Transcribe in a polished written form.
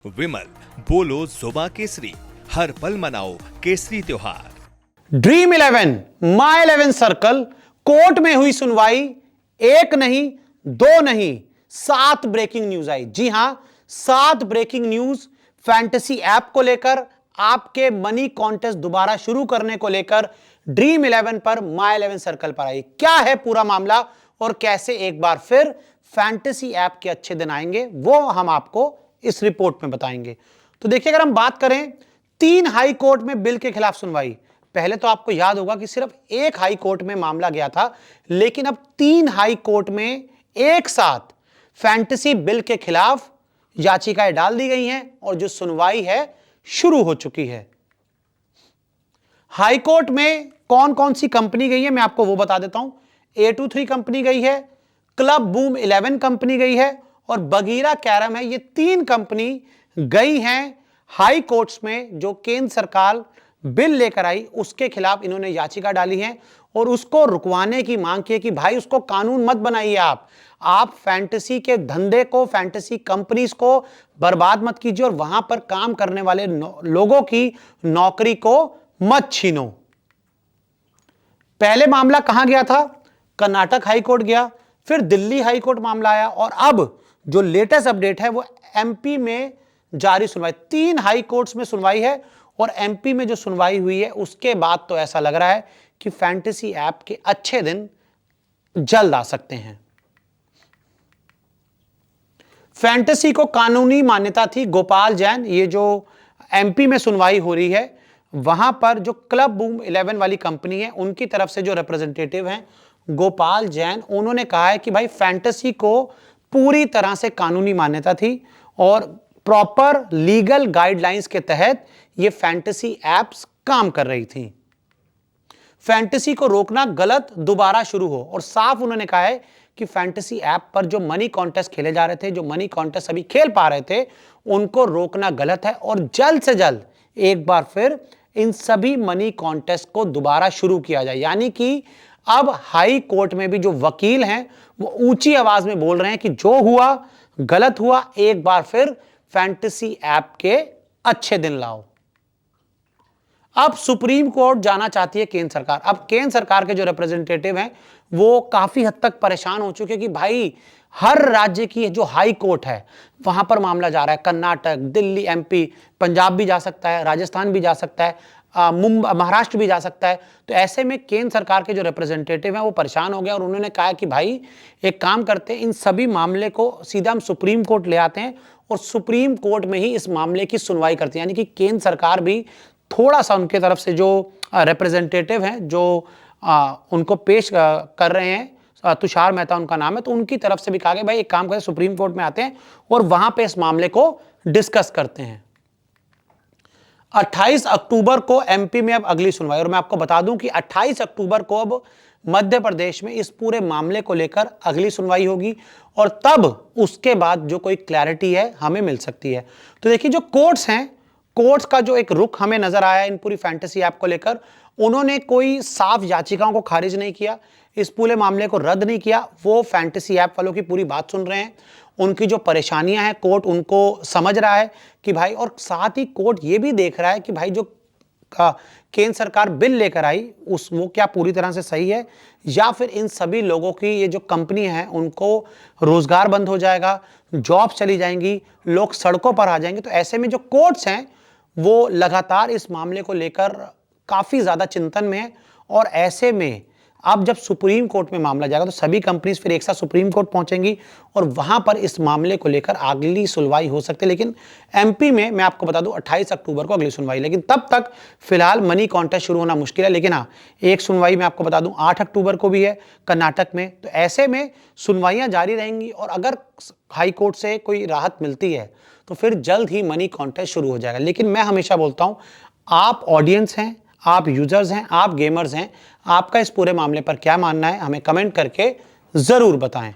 विमल बोलो जुबा केसरी, हर पल मनाओ केसरी त्योहार। ड्रीम 11 माई 11 सर्कल कोर्ट में हुई सुनवाई। एक नहीं, दो नहीं, 7 ब्रेकिंग न्यूज आई। जी हां, 7 ब्रेकिंग न्यूज फैंटेसी ऐप को लेकर, आपके मनी कॉन्टेस्ट दोबारा शुरू करने को लेकर ड्रीम 11 पर, माई 11 सर्कल पर आई। क्या है पूरा मामला और कैसे एक बार फिर फैंटेसी ऐप के अच्छे दिन आएंगे, वो हम आपको इस रिपोर्ट में बताएंगे। तो देखिए, अगर हम बात करें 3 हाई कोर्ट में बिल के खिलाफ सुनवाई। पहले तो आपको याद होगा कि सिर्फ एक हाई कोर्ट में मामला गया था, लेकिन अब 3 हाई कोर्ट में एक साथ फैंटेसी बिल के खिलाफ याचिकाएं डाल दी गई हैं और जो सुनवाई है शुरू हो चुकी है। हाई कोर्ट में कौन कौन सी कंपनी गई है मैं आपको वो बता देता हूं। A23 कंपनी गई है, क्लब बूम 11 कंपनी गई है और बगीरा कैरम है। ये 3 कंपनी गई हैं हाई कोर्ट्स में। जो केंद्र सरकार बिल लेकर आई उसके खिलाफ इन्होंने याचिका डाली है और उसको रुकवाने की मांग की है कि भाई उसको कानून मत बनाइए, आप फैंटेसी के धंधे को, फैंटेसी कंपनीज को बर्बाद मत कीजिए और वहां पर काम करने वाले लोगों की नौकरी को मत छीनो। पहले मामला कहां गया था? कर्नाटक हाई कोर्ट गया, फिर दिल्ली हाई कोर्ट मामला आया और अब जो लेटेस्ट अपडेट है वो एमपी में जारी सुनवाई। 3 हाई कोर्ट्स में सुनवाई है और एमपी में जो सुनवाई हुई है उसके बाद तो ऐसा लग रहा है कि फैंटेसी ऐप के अच्छे दिन जल्द आ सकते हैं। फैंटेसी को कानूनी मान्यता थी। गोपाल जैन, ये जो एमपी में सुनवाई हो रही है वहां पर जो क्लब बूम 11 वाली कंपनी है उनकी तरफ से जो रिप्रेजेंटेटिव हैं गोपाल जैन, उन्होंने कहा है कि भाई फैंटेसी को पूरी तरह से कानूनी मान्यता थी और प्रॉपर लीगल गाइडलाइंस के तहत ये फैंटेसी एप्स काम कर रही थी। फैंटेसी को रोकना गलत दोबारा शुरू हो और साफ उन्होंने कहा है कि फैंटेसी ऐप पर जो मनी कॉन्टेस्ट खेले जा रहे थे, जो मनी कॉन्टेस्ट अभी खेल पा रहे थे, उनको रोकना गलत है और जल्द से जल्द एक बार फिर इन सभी मनी कॉन्टेस्ट को दोबारा शुरू किया जाए। यानी कि अब हाई कोर्ट में भी जो वकील हैं वो ऊंची आवाज में बोल रहे हैं कि जो हुआ गलत हुआ, एक बार फिर फैंटेसी ऐप के अच्छे दिन लाओ। अब सुप्रीम कोर्ट जाना चाहती है केंद्र सरकार। अब केंद्र सरकार के जो रिप्रेजेंटेटिव हैं वो काफी हद तक परेशान हो चुके हैं कि भाई हर राज्य की जो हाई कोर्ट है वहां पर मामला जा रहा है। कर्नाटक, दिल्ली, एमपी, पंजाब भी जा सकता है, राजस्थान भी जा सकता है, महाराष्ट्र भी जा सकता है। तो ऐसे में केंद्र सरकार के जो रिप्रेजेंटेटिव हैं वो परेशान हो गए और उन्होंने कहा कि भाई एक काम करते हैं, इन सभी मामले को सीधा हम सुप्रीम कोर्ट ले आते हैं और सुप्रीम कोर्ट में ही इस मामले की सुनवाई करती है। यानी कि केंद्र सरकार भी थोड़ा सा उनके तरफ से जो रिप्रेजेंटेटिव हैं जो उनको पेश कर रहे हैं, तुषार मेहता उनका नाम है, तो उनकी तरफ से भी कहा गया भाई एक काम करें, सुप्रीम कोर्ट में आते हैं और वहां पे इस मामले को डिस्कस करते हैं। 28 अक्टूबर को एमपी में अब अगली सुनवाई और मैं आपको बता दूं कि 28 अक्टूबर को अब मध्य प्रदेश में इस पूरे मामले को लेकर अगली सुनवाई होगी और तब उसके बाद जो कोई क्लैरिटी है हमें मिल सकती है। तो देखिए, जो कोर्ट्स हैं, कोर्ट्स का जो एक रुख हमें नजर आया इन पूरी फैंटेसी ऐप को लेकर, उन्होंने कोई साफ याचिकाओं को खारिज नहीं किया, इस पूरे मामले को रद्द नहीं किया। वो फैंटेसी ऐप वालों की पूरी बात सुन रहे हैं, उनकी जो परेशानियां हैं कोर्ट उनको समझ रहा है कि भाई, और साथ ही कोर्ट ये भी देख रहा है कि भाई जो केंद्र सरकार बिल लेकर आई वो क्या पूरी तरह से सही है या फिर इन सभी लोगों की, ये जो कंपनी है उनको रोजगार बंद हो जाएगा, जॉब्स चली जाएंगी, लोग सड़कों पर आ जाएंगे। तो ऐसे में जो कोर्ट्स हैं वो लगातार इस मामले को लेकर काफी ज्यादा चिंतन में है और ऐसे में अब जब सुप्रीम कोर्ट में मामला जाएगा तो सभी कंपनीज फिर एक साथ सुप्रीम कोर्ट पहुंचेंगी और वहां पर इस मामले को लेकर अगली सुनवाई हो सकती है। लेकिन एमपी में मैं आपको बता दूं 28 अक्टूबर को अगली सुनवाई, लेकिन तब तक फिलहाल मनी कॉन्टेस्ट शुरू होना मुश्किल है। लेकिन हाँ, एक सुनवाई मैं आपको बता दूं 8 अक्टूबर को भी है कर्नाटक में। तो ऐसे में सुनवाइयां जारी रहेंगी और अगर हाई कोर्ट से कोई राहत मिलती है तो फिर जल्द ही मनी कॉन्टेस्ट शुरू हो जाएगा। लेकिन मैं हमेशा बोलता हूं, आप ऑडियंस हैं, आप यूजर्स हैं, आप गेमर्स हैं, आपका इस पूरे मामले पर क्या मानना है हमें कमेंट करके जरूर बताएं।